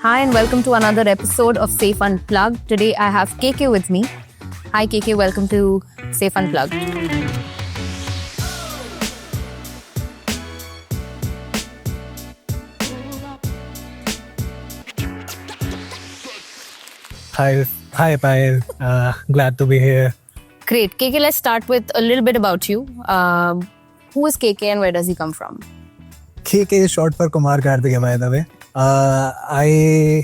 Hi and welcome to another episode of Safe Unplugged. Today I have KK with me. Hi KK, welcome to Safe Unplugged. Hi, Payal. Glad to be here. Great. KK, let's start with a little bit about you. Who is KK and where does he come from? KK is short for Kumar Karthikeya, by the way. I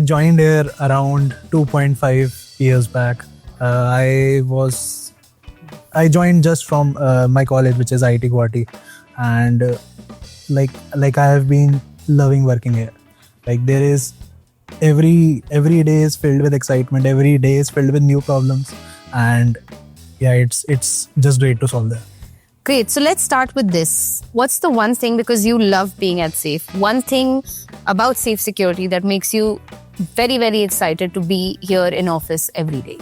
joined here around 2.5 years back. I joined just from my college, which is IIT Guwahati, and like I have been loving working here. Like there is every day is filled with excitement. Every day is filled with new problems, and yeah, it's just great to solve them. Great. So let's start with this. What's the one thing, because you love being at Safe, one thing about Safe Security that makes you very, very excited to be here in office every day?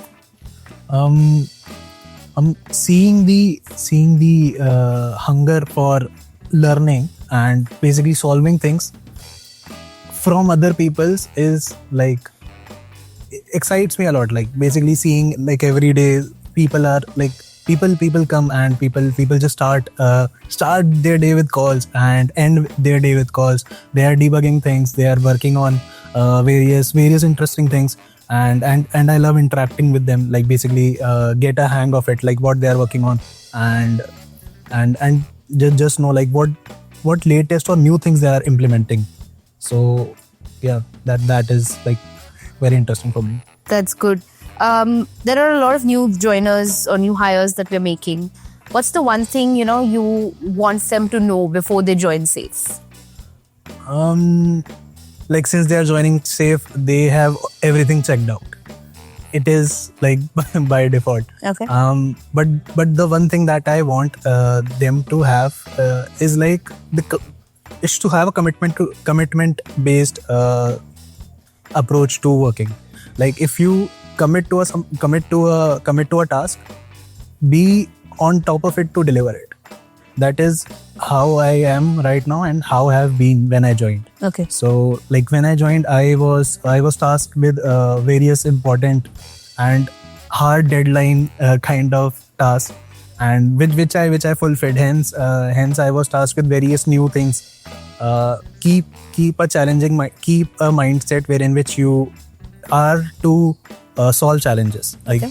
Seeing the hunger for learning and basically solving things from other people's is like excites me a lot. Like basically seeing like every day people are like people come and people just start their day with calls and end their day with calls. They are debugging things, they are working on various interesting things, and I love interacting with them, like basically get a hang of it, like what they are working on, and just know like what latest or new things they are implementing. So yeah, that is like very interesting for me. That's good. There are a lot of new joiners or new hires that we're making. What's the one thing, you want them to know before they join Safe? Like since they are joining Safe, they have everything checked out. It is like by default. Okay. But the one thing that I want them to have is like is to have a commitment based approach to working. Like if you commit to a task, be on top of it to deliver it. That is how I am right now and how I have been when I joined. Okay. So like when I joined, I was tasked with various important and hard deadline kind of tasks, and which I fulfilled. Hence I was tasked with various new things. Keep a mindset wherein which you are to solve challenges. Like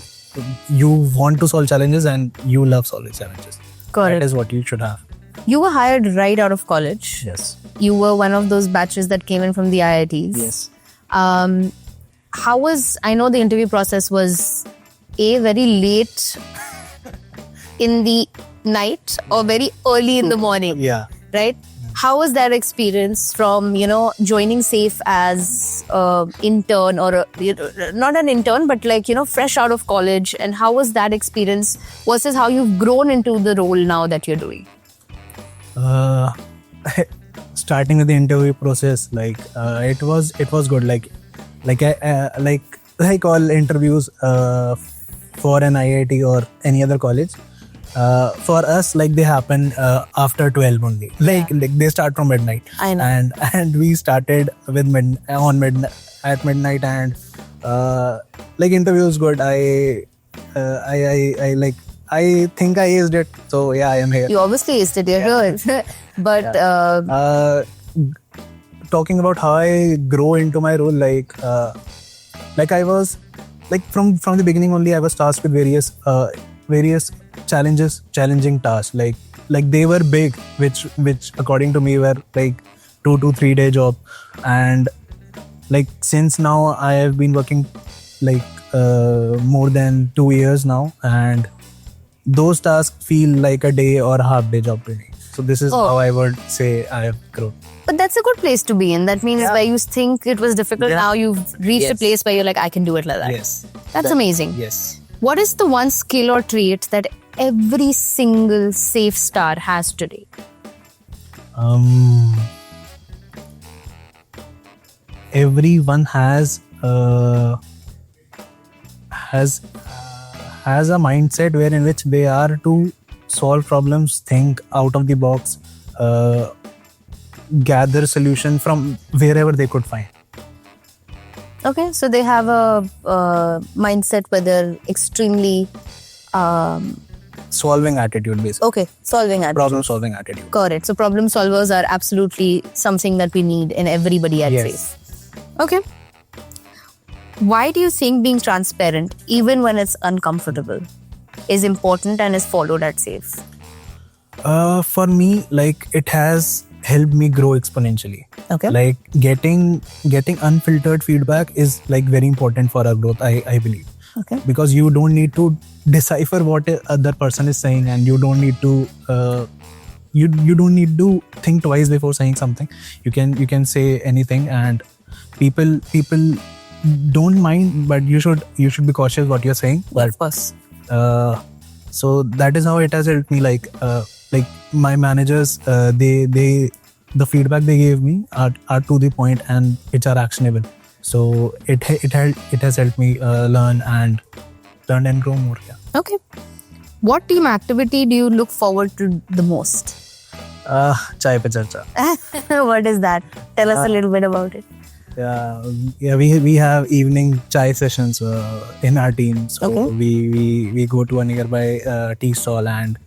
you want to solve challenges and you love solving challenges. Got That it. is what you should have. You were hired right out of college. Yes. You were one of those batches that came in from the IITs. Yes. I know the interview process was very late in the night or very early in the morning. Yeah. Right? How was that experience from, joining Safe as intern or not an intern, but like, fresh out of college? And how was that experience versus how you've grown into the role now that you're doing? Starting with the interview process, like it was good. Like all interviews for an IIT or any other college. For us, like they happen after 12 only. Like they start from midnight. I know. And we started with at midnight, and like interview was good. I think I aced it. So yeah, I am here. You obviously aced it, you're here. But Talking about how I grow into my role, like I was like from the beginning only, I was tasked with various challenging tasks. Like they were big, which according to me were like 2 to 3 day job. And like since now I have been working like more than 2 years now, and those tasks feel like a day or a half day job to me. So this is how I would say I have grown. But that's a good place to be in. That means where you think it was difficult, now you've reached a place where you're like, I can do it like that. Yes. That's amazing. Yes. What is the one skill or trait that every single Safe star has today? Everyone has a mindset wherein which they are to solve problems, think out of the box, gather solution from wherever they could find. Okay, so they have a mindset where they're extremely Solving attitude, basically. okay, solving attitude. Problem solving attitude. Correct. So problem solvers are absolutely something that we need in everybody at Yes. SAFE. Okay. Why do you think being transparent, even when it's uncomfortable, is important and is followed at SAFE? For me, like, it has helped me grow exponentially. Okay. Like getting unfiltered feedback is like very important for our growth, I believe. Okay. Because you don't need to decipher what a other person is saying, and you don't need to you don't need to think twice before saying something. You can say anything, and people don't mind, but you should be cautious what you're saying. But Of course. so that is how it has helped me. Like my managers, the feedback they gave me are to the point, and it's are actionable. So it has helped me learn and grow more. Yeah. Okay. What team activity do you look forward to the most? Chai pe charcha. What is that? Tell us a little bit about it. Yeah. We have evening chai sessions in our team. So Okay. we go to a nearby tea stall and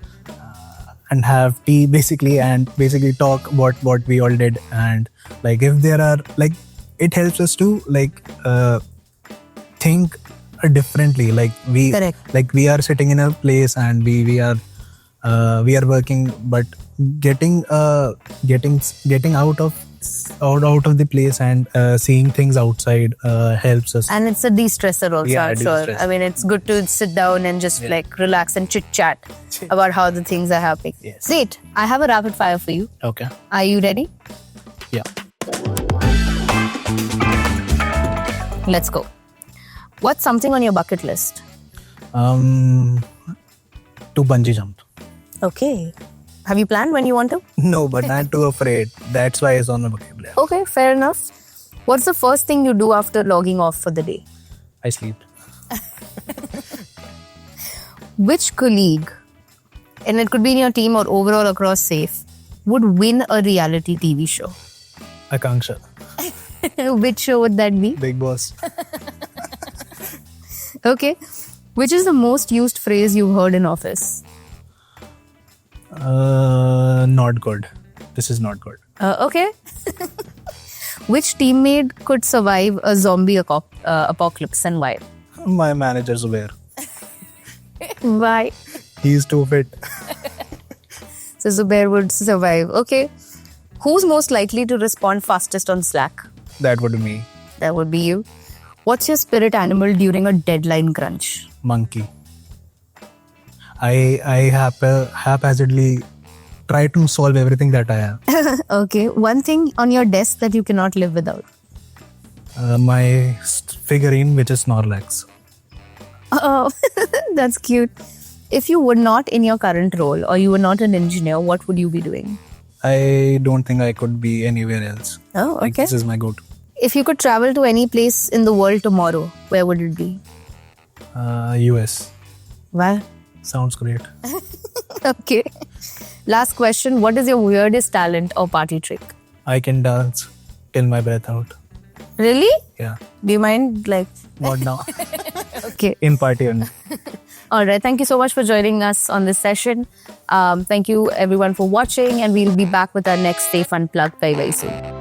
have tea basically, and basically talk what we all did, and like if there are like, it helps us to like think differently. Like Correct. like we are sitting in a place, and we are working, but getting out of the place and seeing things outside helps us. And it's a de-stressor also, Yeah, I'm sure. de-stress. I mean, it's good to sit down and just like relax and chit-chat about how the things are happening. Yes. Great. I have a rapid fire for you. Okay. Are you ready? Yeah. Let's go. What's something on your bucket list? To bungee jump. Okay. Have you planned when you want to? No, but I'm too afraid. That's why it's on my bucket list. Okay, fair enough. What's the first thing you do after logging off for the day? I sleep. Which colleague, and it could be in your team or overall across SAFE, would win a reality TV show? Akanksha. Which show would that be? Big Boss. Okay. Which is the most used phrase you've heard in office? Not good. This is not good. Okay. Which teammate could survive a zombie apocalypse and why? My manager Zubair. Why? He's too fit. So Zubair would survive. Okay. Who's most likely to respond fastest on Slack? That would be me. That would be you. What's your spirit animal during a deadline crunch? Monkey. I haphazardly try to solve everything that I have. Okay. One thing on your desk that you cannot live without. My figurine, which is Snorlax. Oh, that's cute. If you were not in your current role or you were not an engineer, what would you be doing? I don't think I could be anywhere else. Oh, Like, okay. this is my go-to. If you could travel to any place in the world tomorrow, where would it be? US. Why? Sounds great. Okay. Last question. What is your weirdest talent or party trick? I can dance till my breath out. Really? Yeah. Do you mind? Like, Not now. okay. In party only. All right. Thank you so much for joining us on this session. Thank you everyone for watching, and we'll be back with our next SAFE Unplugged very, very soon.